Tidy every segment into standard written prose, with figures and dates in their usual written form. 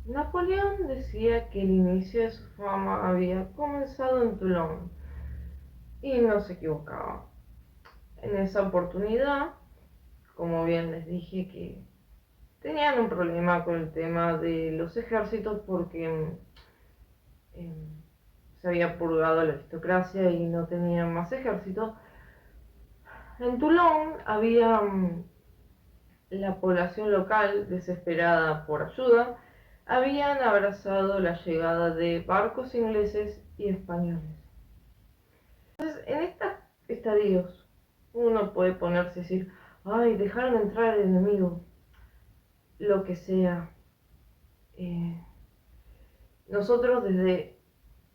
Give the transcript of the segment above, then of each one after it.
Napoleón decía que el inicio de su fama había comenzado en Toulon, y no se equivocaba. En esa oportunidad, como bien les dije, que tenían un problema con el tema de los ejércitos porque se había purgado la aristocracia y no tenían más ejército. En Toulon había la población local, desesperada por ayuda, habían abrazado la llegada de barcos ingleses y españoles. Entonces, en estos estadios, uno puede ponerse a decir, ay, dejaron entrar al enemigo, lo que sea. Nosotros desde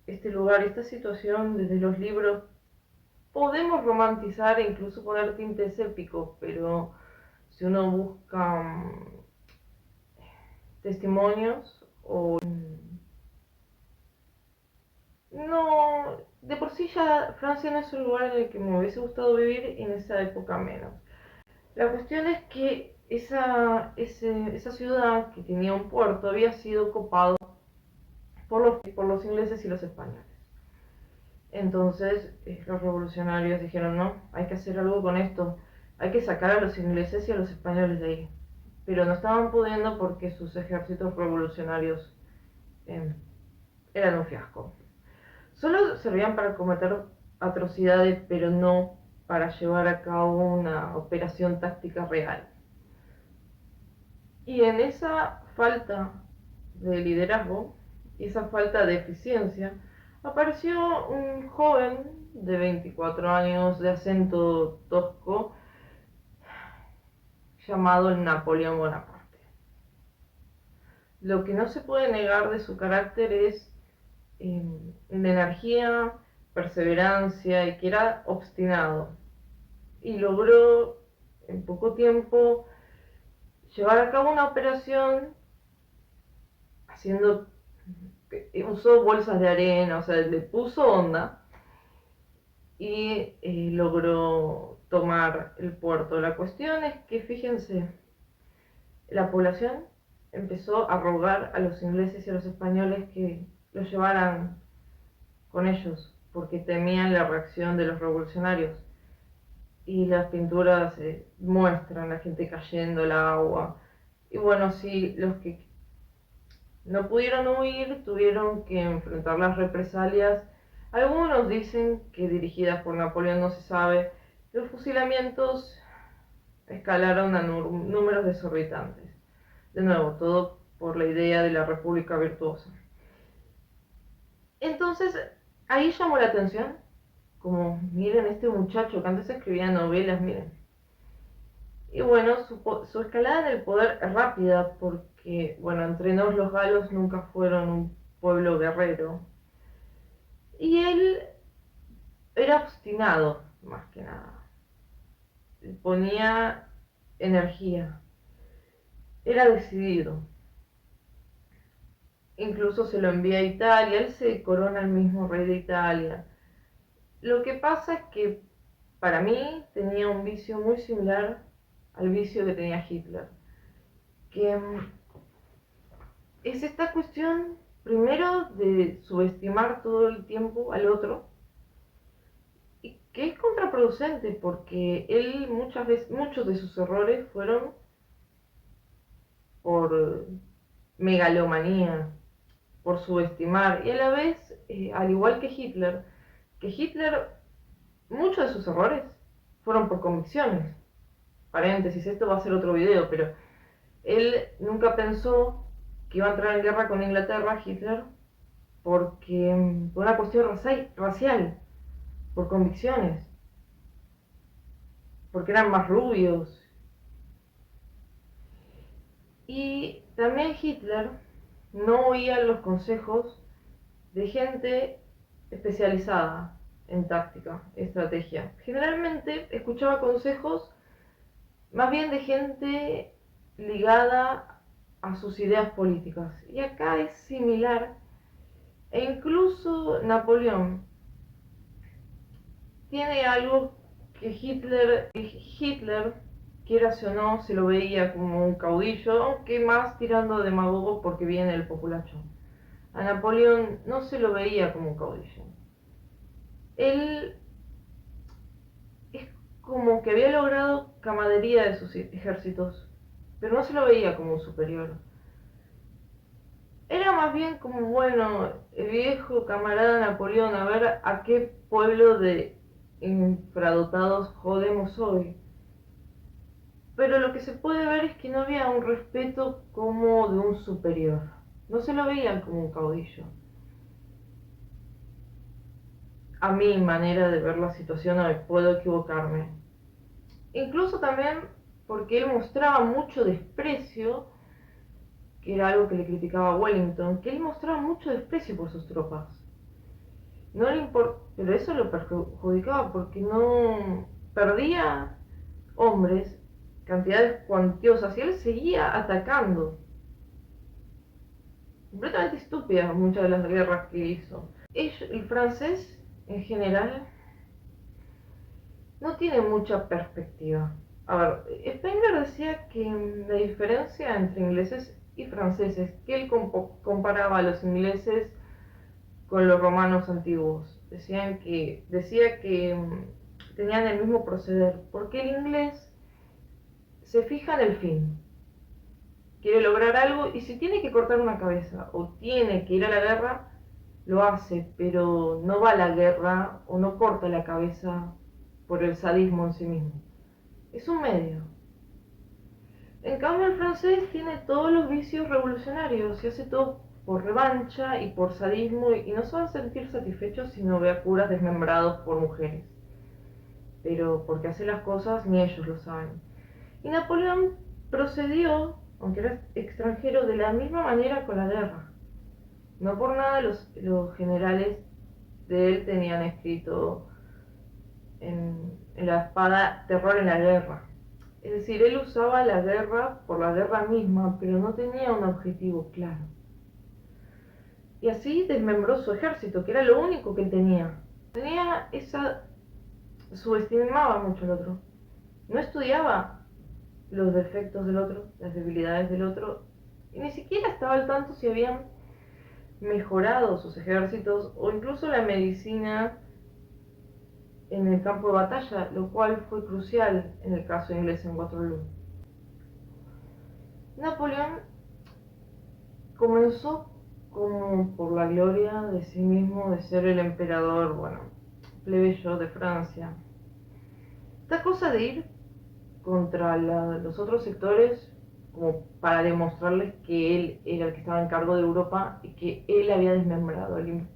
este lugar, esta situación, desde los libros, podemos romantizar e incluso poner tintes épicos, pero si uno busca testimonios o no, de por sí ya Francia no es un lugar en el que me hubiese gustado vivir, en esa época menos. La cuestión es que esa ciudad que tenía un puerto había sido ocupado por los ingleses y los españoles. Entonces los revolucionarios dijeron, no, hay que hacer algo con esto, hay que sacar a los ingleses y a los españoles de ahí. Pero no estaban pudiendo porque sus ejércitos revolucionarios eh, eran un fiasco. Solo servían para cometer atrocidades, pero no para llevar a cabo una operación táctica real. Y en esa falta de liderazgo y esa falta de eficiencia, apareció un joven de 24 años de acento tosco llamado Napoleón Bonaparte. Lo que no se puede negar de su carácter es la energía, perseverancia y que era obstinado. Y logró en poco tiempo llevar a cabo una operación haciendo, usó bolsas de arena, o sea, le puso onda y logró tomar el puerto. La cuestión es que, fíjense, la población empezó a rogar a los ingleses y a los españoles que los llevaran con ellos, porque temían la reacción de los revolucionarios. Y las pinturas muestran la gente cayendo al agua. Y bueno, sí, los que no pudieron huir tuvieron que enfrentar las represalias. Algunos dicen que dirigidas por Napoleón, no se sabe. Los fusilamientos escalaron a números desorbitantes. De nuevo, todo por la idea de la república virtuosa. Entonces, ahí llamó la atención, como miren este muchacho que antes escribía novelas, miren. Y bueno, su escalada en el poder es rápida porque, bueno, entre nos los galos nunca fueron un pueblo guerrero. Y él era obstinado, más que nada. Ponía energía. Era decidido. Incluso se lo envía a Italia. Él se corona el mismo rey de Italia. Lo que pasa es que para mí tenía un vicio muy similar al vicio que tenía Hitler. Que es esta cuestión, primero, de subestimar todo el tiempo al otro, y que es contraproducente porque él muchas veces, muchos de sus errores fueron por megalomanía, por subestimar, y a la vez, al igual que Hitler, muchos de sus errores fueron por convicciones. Paréntesis, esto va a ser otro video, pero él nunca pensó que iba a entrar en guerra con Inglaterra, Hitler, porque por una cuestión racial, por convicciones, porque eran más rubios. Y también Hitler no oía los consejos de gente especializada en táctica, estrategia. Generalmente escuchaba consejos más bien de gente ligada a sus ideas políticas. Y acá es similar. E incluso Napoleón tiene algo que Hitler quieras o no, se lo veía como un caudillo, aunque más tirando demagogo porque viene el populacho. A Napoleón no se lo veía como un caudillo. Él es como que había logrado camaradería de sus ejércitos, pero no se lo veía como un superior. Era más bien como, bueno, el viejo camarada Napoleón, a ver a qué pueblo de infradotados jodemos hoy. Pero lo que se puede ver es que no había un respeto como de un superior. No se lo veían como un caudillo. A mi manera de ver la situación, no me puedo equivocarme. Incluso también porque él mostraba mucho desprecio, que era algo que le criticaba a Wellington, que él mostraba mucho desprecio por sus tropas. No le pero eso lo perjudicaba porque no perdía hombres, cantidades cuantiosas, y él seguía atacando. Completamente estúpidas muchas de las guerras que hizo. El francés, en general, no tiene mucha perspectiva. A ver, Spengler decía que la diferencia entre ingleses y franceses, que él comparaba a los ingleses con los romanos antiguos. Decía que tenían el mismo proceder, porque el inglés se fija en el fin, quiere lograr algo y si tiene que cortar una cabeza o tiene que ir a la guerra, lo hace, pero no va a la guerra o no corta la cabeza por el sadismo en sí mismo. Es un medio. En cambio el francés tiene todos los vicios revolucionarios y hace todo por revancha y por sadismo y no se van a sentir satisfechos si no ve a curas desmembrados por mujeres. Pero porque hace las cosas ni ellos lo saben. Y Napoleón procedió, aunque era extranjero, de la misma manera con la guerra. No por nada los generales de él tenían escrito en la espada terror en la guerra. Es decir, él usaba la guerra por la guerra misma, pero no tenía un objetivo claro. Y así desmembró su ejército, que era lo único que él tenía. Tenía esa... Subestimaba mucho al otro. No estudiaba los defectos del otro, las debilidades del otro, y ni siquiera estaba al tanto si habían mejorado sus ejércitos o incluso la medicina en el campo de batalla, lo cual fue crucial en el caso inglés en Waterloo. Napoleón comenzó como por la gloria de sí mismo de ser el emperador, bueno, plebeyo de Francia. Esta cosa de ir contra los otros sectores como para demostrarles que él era el que estaba en cargo de Europa y que él había desmembrado el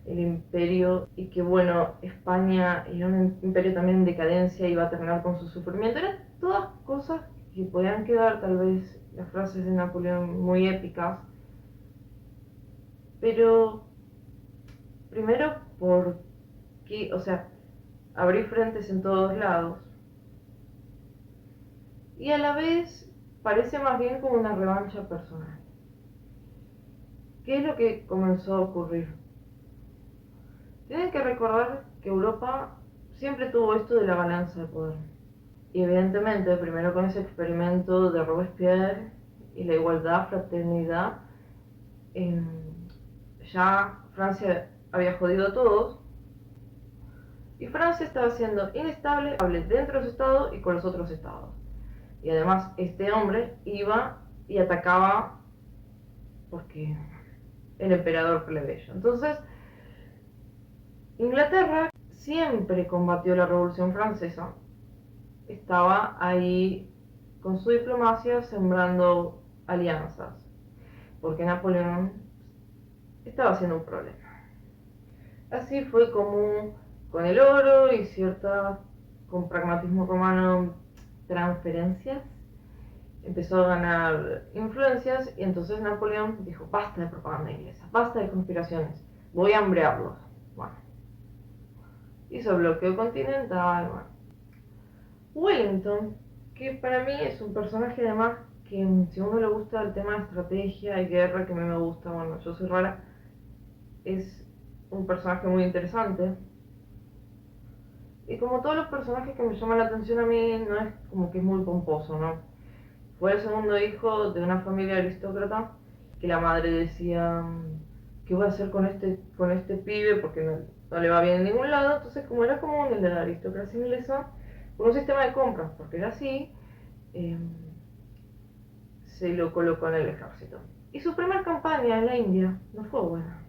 imperio y que bueno, España era un imperio también en decadencia, iba a terminar con su sufrimiento. Eran todas cosas que podían quedar tal vez las frases de Napoleón muy épicas, pero primero porque, o sea, abrí frentes en todos lados y a la vez parece más bien como una revancha personal. ¿Qué es lo que comenzó a ocurrir? Tienen que recordar que Europa siempre tuvo esto de la balanza de poder. Y evidentemente, primero con ese experimento de Robespierre y la igualdad, fraternidad, ya Francia había jodido a todos y Francia estaba siendo inestable dentro de su estado y con los otros estados. Y además este hombre iba y atacaba porque el emperador plebeyo. Entonces, Inglaterra siempre combatió la Revolución Francesa. Estaba ahí con su diplomacia sembrando alianzas, porque Napoleón estaba haciendo un problema. Así fue como con el oro y ciertas, con pragmatismo romano, transferencias, empezó a ganar influencias y entonces Napoleón dijo, basta de propaganda inglesa, basta de conspiraciones, voy a hambrearlos. Bueno, hizo bloqueo continental, bueno. Wellington, que para mí es un personaje además que si a uno le gusta el tema de estrategia y guerra, que a mí me gusta, bueno, yo soy rara, es un personaje muy interesante. Y como todos los personajes que me llaman la atención a mí, no es como que es muy pomposo, ¿no? Fue el segundo hijo de una familia aristócrata que la madre decía, ¿qué voy a hacer con este pibe? Porque no le va bien en ningún lado. Entonces, como era común en la aristocracia inglesa, con un sistema de compras, porque era así, eh, se lo colocó en el ejército. Y su primera campaña en la India no fue buena.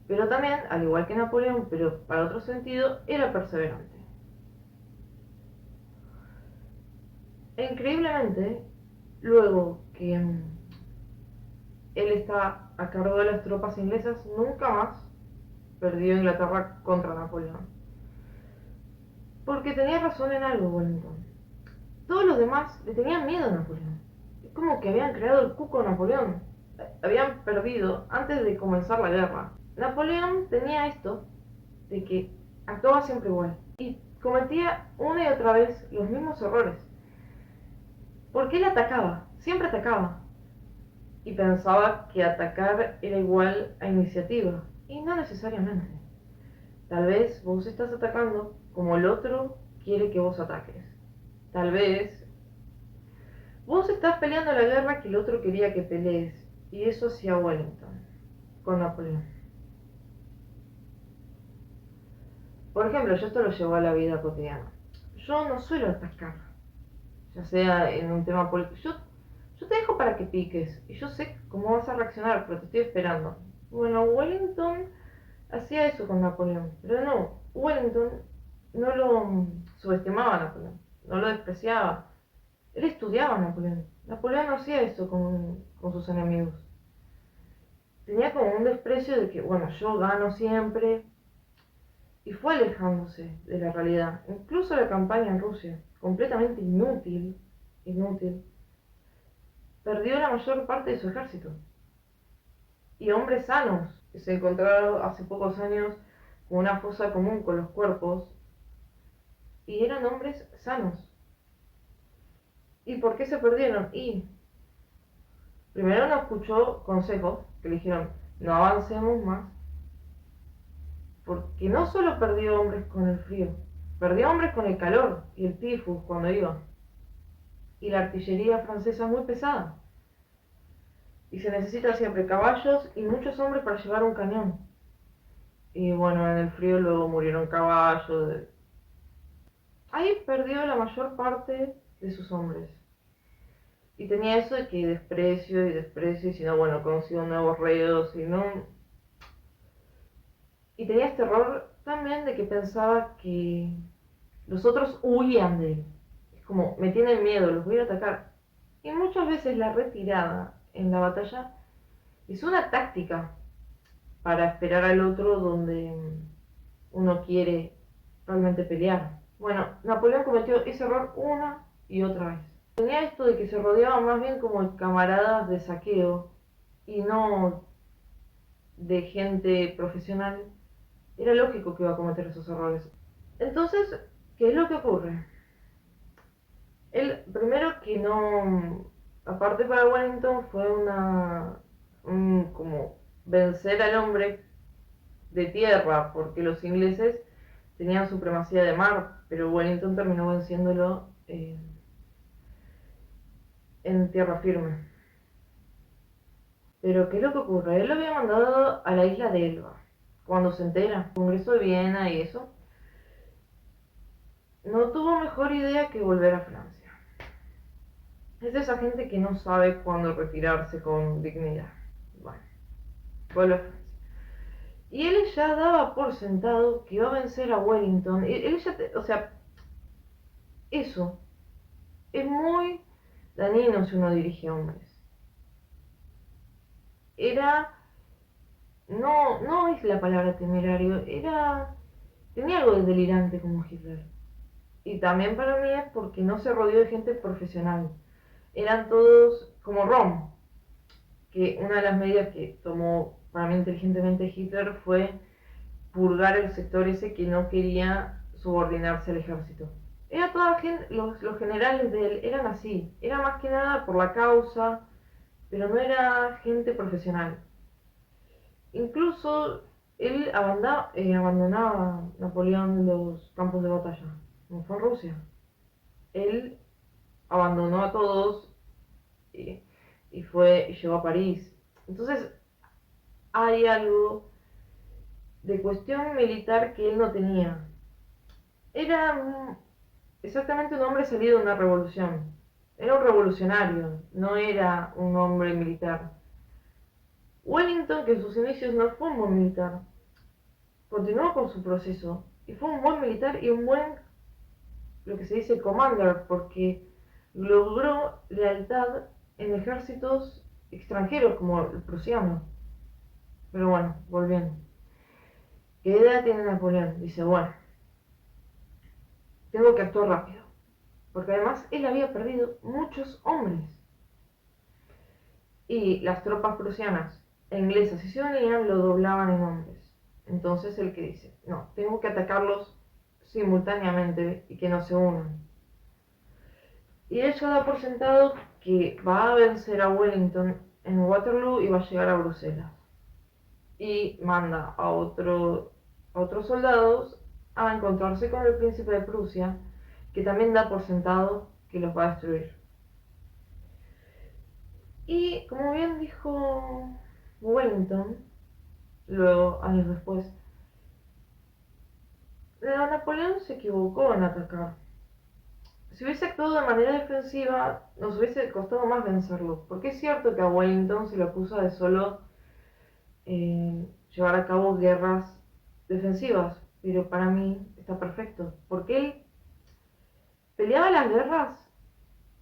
Pero también, al igual que Napoleón, pero para otro sentido, era perseverante. E increíblemente, luego que él está a cargo de las tropas inglesas, nunca más perdió Inglaterra contra Napoleón. Porque tenía razón en algo, Wellington. Todos los demás le tenían miedo a Napoleón. Es como que habían creado el cuco a Napoleón. Habían perdido antes de comenzar la guerra. Napoleón tenía esto de que actuaba siempre igual y cometía una y otra vez los mismos errores. Porque él atacaba, siempre atacaba. Y pensaba que atacar era igual a iniciativa. Y no necesariamente. Tal vez vos estás atacando como el otro quiere que vos ataques. Tal vez vos estás peleando la guerra que el otro quería que pelees. Y eso hacía Wellington con Napoleón. Por ejemplo, yo esto lo llevo a la vida cotidiana. Yo no suelo atacar, ya sea en un tema político. Yo te dejo para que piques y yo sé cómo vas a reaccionar, pero te estoy esperando. Bueno, Wellington hacía eso con Napoleón, pero no, Wellington no lo subestimaba a Napoleón, no lo despreciaba. Él estudiaba a Napoleón. Napoleón no hacía eso con sus enemigos. Tenía como un desprecio de que, bueno, yo gano siempre, y fue alejándose de la realidad. Incluso la campaña en Rusia, completamente inútil, perdió la mayor parte de su ejército. Y hombres sanos, que se encontraron hace pocos años con una fosa común con los cuerpos, y eran hombres sanos. ¿Y por qué se perdieron? Y primero no escuchó consejos que le dijeron, no avancemos más, porque no solo perdió hombres con el frío, perdió hombres con el calor y el tifus cuando iba. Y la artillería francesa es muy pesada. Y se necesita siempre caballos y muchos hombres para llevar un cañón. Y bueno, en el frío luego murieron caballos. Ahí perdió la mayor parte de sus hombres. Y tenía eso de que desprecio, y si no, bueno, consigo nuevos reos, y no. Y tenía este error también de que pensaba que los otros huían de él. Es como, me tienen miedo, los voy a atacar. Y muchas veces la retirada en la batalla es una táctica para esperar al otro donde uno quiere realmente pelear. Bueno, Napoleón cometió ese error una y otra vez. Tenía esto de que se rodeaba más bien como de camaradas de saqueo y no de gente profesional. Era lógico que iba a cometer esos errores. Entonces, ¿qué es lo que ocurre? Él, primero que no, aparte para Wellington fue como vencer al hombre de tierra, porque los ingleses tenían supremacía de mar, pero Wellington terminó venciéndolo en tierra firme. Pero ¿qué es lo que ocurre? Él lo había mandado a la isla de Elba. Cuando se entera, Congreso de Viena y eso, no tuvo mejor idea que volver a Francia. Es de esa gente que no sabe cuándo retirarse con dignidad. Bueno, vuelve a Francia. Y él ya daba por sentado que iba a vencer a Wellington. Él ya, o sea, eso es muy dañino si uno dirige hombres. Era, no es la palabra temerario, tenía algo de delirante como Hitler. Y también para mí es porque no se rodeó de gente profesional. Eran todos como Rom, que una de las medidas que tomó para mí inteligentemente Hitler fue purgar el sector ese que no quería subordinarse al ejército. Era toda gente, los generales de él eran así, era más que nada por la causa, pero no era gente profesional. Incluso Él abandonaba Napoleón los campos de batalla, como fue en Rusia. Él abandonó a todos y, y llegó a París. Entonces hay algo de cuestión militar que él no tenía. Era exactamente un hombre salido de una revolución. Era un revolucionario, no era un hombre militar. Wellington, que en sus inicios no fue un buen militar, continuó con su proceso y fue un buen militar y un buen, lo que se dice, commander, porque logró lealtad en ejércitos extranjeros como el prusiano. Pero bueno, volviendo. ¿Qué edad tiene Napoleón? Dice, bueno, tengo que actuar rápido, porque además él había perdido muchos hombres. Y las tropas prusianas e inglesas, si se unían, lo doblaban en hombres. Entonces el que dice, no, tengo que atacarlos simultáneamente y que no se unan. Y ella da por sentado que va a vencer a Wellington en Waterloo y va a llegar a Bruselas. Y manda a otros soldados a encontrarse con el príncipe de Prusia, que también da por sentado que los va a destruir. Y como bien dijo Wellington, luego, años después, Napoleón se equivocó en atacar. Si hubiese actuado de manera defensiva, nos hubiese costado más vencerlo, porque es cierto que a Wellington se lo acusa de solo llevar a cabo guerras defensivas, pero para mí está perfecto, porque él peleaba las guerras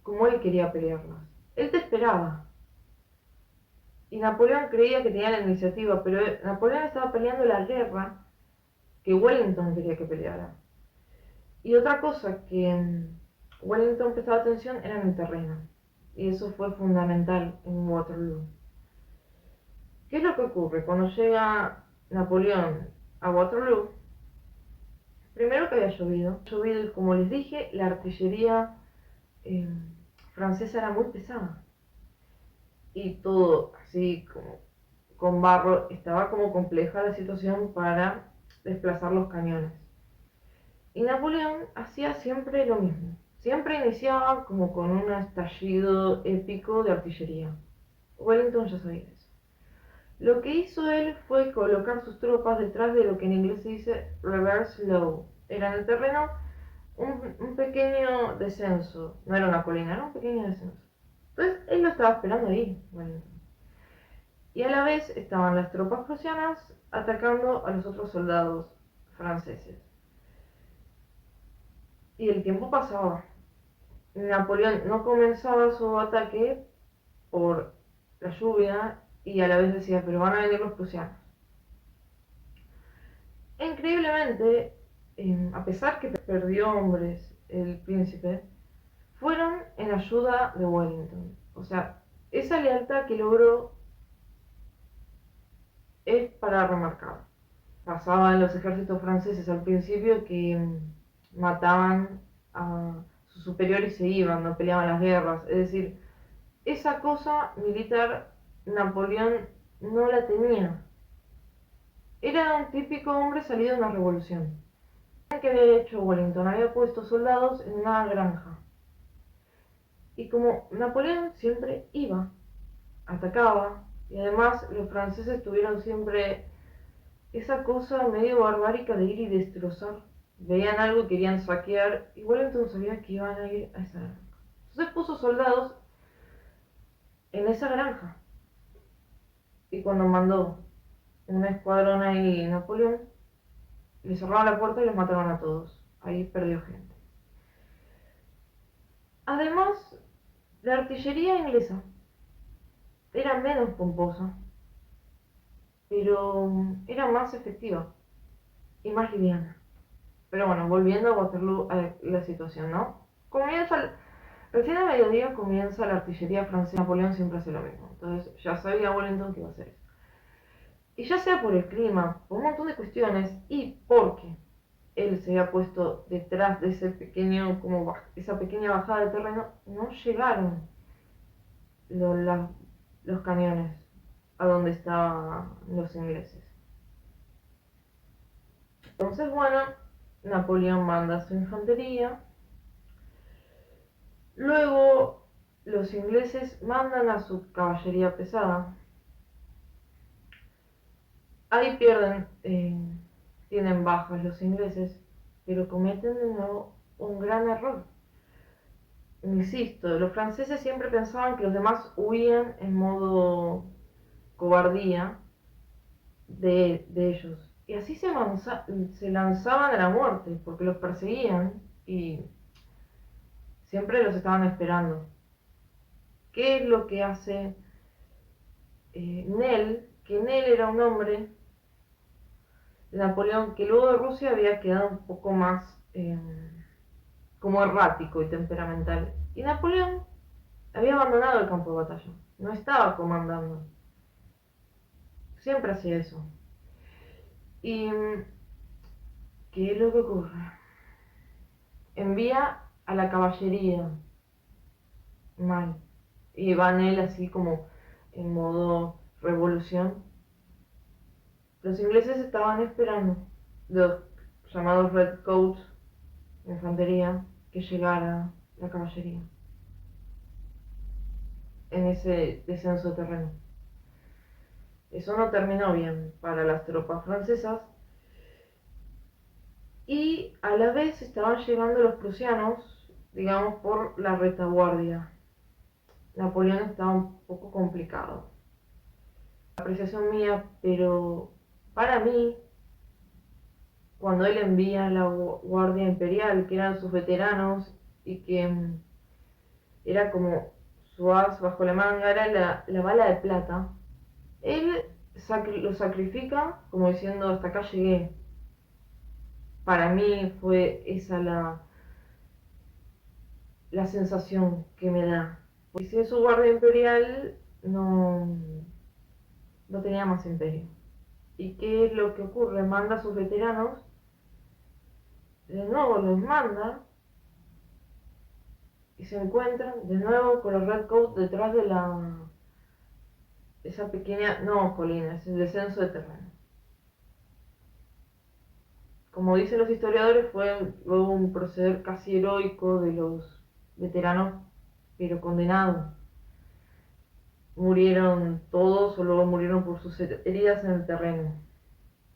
como él quería pelearlas. Él te esperaba. Y Napoleón creía que tenía la iniciativa, pero Napoleón estaba peleando la guerra que Wellington quería que peleara. Y otra cosa que Wellington prestaba atención era en el terreno. Y eso fue fundamental en Waterloo. ¿Qué es lo que ocurre? Cuando llega Napoleón a Waterloo, primero que había llovido y como les dije, la artillería eh, francesa era muy pesada. Y todo así como con barro, estaba como compleja la situación para desplazar los cañones. Y Napoleón hacía siempre lo mismo. Siempre iniciaba como con un estallido épico de artillería. Wellington ya sabía eso. Lo que hizo él fue colocar sus tropas detrás de lo que en inglés se dice reverse low. Era en el terreno un pequeño descenso. No era una colina, era un pequeño descenso. Entonces él lo estaba esperando ahí, Wellington. Y a la vez estaban las tropas prusianas atacando a los otros soldados franceses. Y el tiempo pasaba. Napoleón no comenzaba su ataque por la lluvia y a la vez decía, pero van a venir los prusianos. E increíblemente, a pesar que perdió hombres el príncipe, fueron en ayuda de Wellington. O sea, esa lealtad que logró es para remarcar. Pasaba en los ejércitos franceses al principio que mataban a sus superiores y se iban, no peleaban las guerras. Es decir, esa cosa militar Napoleón no la tenía. Era un típico hombre salido de una revolución. ¿Qué había hecho Wellington? Había puesto soldados en una granja. Y como Napoleón siempre iba, atacaba, y además los franceses tuvieron siempre esa cosa medio barbárica de ir y destrozar. Veían algo y querían saquear, y Wellington sabía que iban a ir a esa granja. Entonces puso soldados en esa granja. Y cuando mandó un escuadrón ahí Napoleón, le cerraron la puerta y los mataron a todos. Ahí perdió gente. Además, la artillería inglesa era menos pomposa, pero era más efectiva y más liviana. Pero bueno, volviendo a Waterloo, a la situación, ¿no? Recién a mediodía comienza la artillería francesa. Napoleón siempre hace lo mismo. Entonces ya sabía Wellington que iba a hacer eso. Y ya sea por el clima, por un montón de cuestiones, y porque él se había puesto detrás de ese pequeño, como esa pequeña bajada de terreno, no llegaron los, los cañones a donde estaban los ingleses. Entonces, bueno, Napoleón manda su infantería. Luego, los ingleses mandan a su caballería pesada. Ahí pierden, tienen bajas los ingleses, pero cometen de nuevo un gran error. Insisto, los franceses siempre pensaban que los demás huían en modo cobardía de ellos. Y así se lanzaban a la muerte, porque los perseguían y siempre los estaban esperando. ¿Qué es lo que hace Nel? Que Nel era un hombre de Napoleón que luego de Rusia había quedado un poco más como errático y temperamental. Y Napoleón había abandonado el campo de batalla, no estaba comandando. Siempre hacía eso. ¿Y qué es lo que ocurre? Envía a la caballería mal. Y van él así como en modo revolución. Los ingleses estaban esperando, los llamados Redcoats, infantería, que llegara la caballería en ese descenso de terreno. Eso no terminó bien para las tropas francesas y a la vez estaban llegando los prusianos, digamos, por la retaguardia. Napoleón estaba un poco complicado. Apreciación mía, pero para mí, cuando él envía a la Guardia Imperial, que eran sus veteranos y que era como su as bajo la manga, era la bala de plata, él lo sacrifica como diciendo hasta acá llegué. Para mí fue esa la sensación que me da. Y sin su guardia imperial no tenía más imperio. ¿Y qué es lo que ocurre? Manda a sus veteranos, de nuevo los manda y se encuentran de nuevo con los Redcoats detrás de esa pequeña, no colina, es el descenso de terreno. Como dicen los historiadores, fue luego un proceder casi heroico de los veteranos, pero condenados. Murieron todos o luego murieron por sus heridas en el terreno.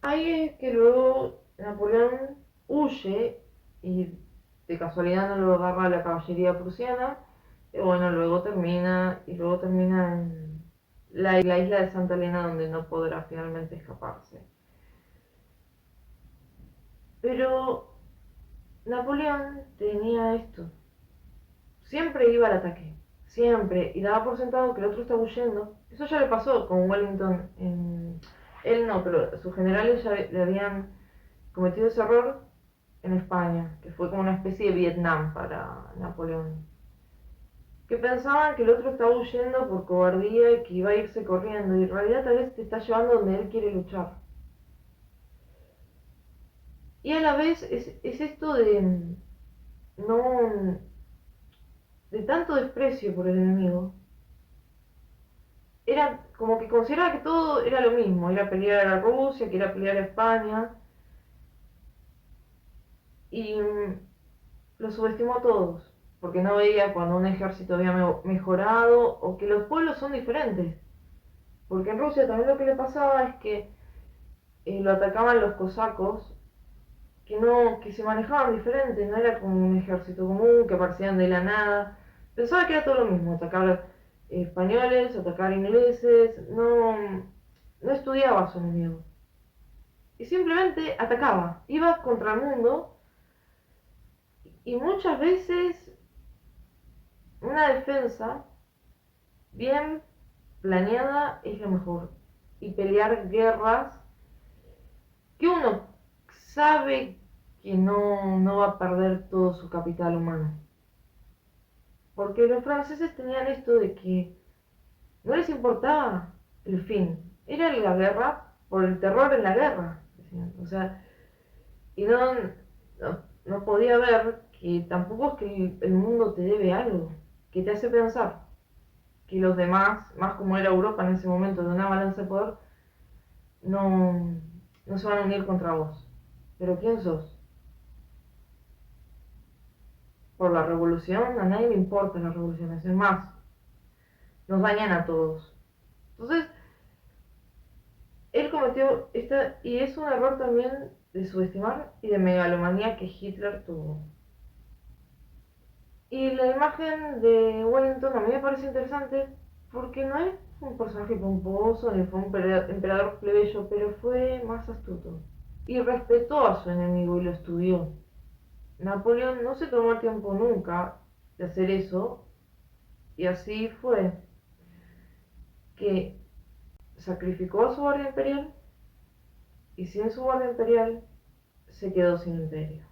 Ahí es que luego Napoleón huye y de casualidad no lo agarra la caballería prusiana. Y bueno, luego termina en la isla de Santa Elena donde no podrá finalmente escaparse. Pero Napoleón tenía esto. Siempre iba al ataque. Siempre. Y daba por sentado que el otro estaba huyendo. Eso ya le pasó con Wellington. Él no, pero sus generales ya le habían cometido ese error en España, que fue como una especie de Vietnam para Napoleón. Que pensaban que el otro estaba huyendo por cobardía y que iba a irse corriendo. Y en realidad tal vez te está llevando donde él quiere luchar. Y a la vez es esto no, de tanto desprecio por el enemigo. Era como que consideraba que todo era lo mismo, era pelear a Rusia, que era pelear a España, y lo subestimó a todos, porque no veía cuando un ejército había mejorado o que los pueblos son diferentes. Porque en Rusia también lo que le pasaba es que lo atacaban los cosacos, que se manejaban diferente, no era como un ejército común, que aparecían de la nada. Pensaba que era todo lo mismo, atacar españoles, atacar ingleses, no estudiaba a su enemigo. Y simplemente atacaba, iba contra el mundo y muchas veces una defensa bien planeada es lo mejor. Y pelear guerras que uno sabe que no va a perder todo su capital humano. Porque los franceses tenían esto de que no les importaba el fin, era la guerra por el terror en la guerra. O sea, y no podía ver que tampoco es que el mundo te debe algo, que te hace pensar que los demás, más como era Europa en ese momento de una balanza de poder, no se van a unir contra vos. ¿Pero quién sos? Por la revolución, a nadie le importa las revoluciones, es más, nos dañan a todos. Entonces, él cometió esta, y es un error también de subestimar y de megalomanía que Hitler tuvo. Y la imagen de Wellington a mí me parece interesante porque no es un personaje pomposo ni fue un emperador plebeyo, pero fue más astuto. Y respetó a su enemigo y lo estudió. Napoleón no se tomó el tiempo nunca de hacer eso, y así fue que sacrificó a su guardia imperial y sin su guardia imperial se quedó sin imperio.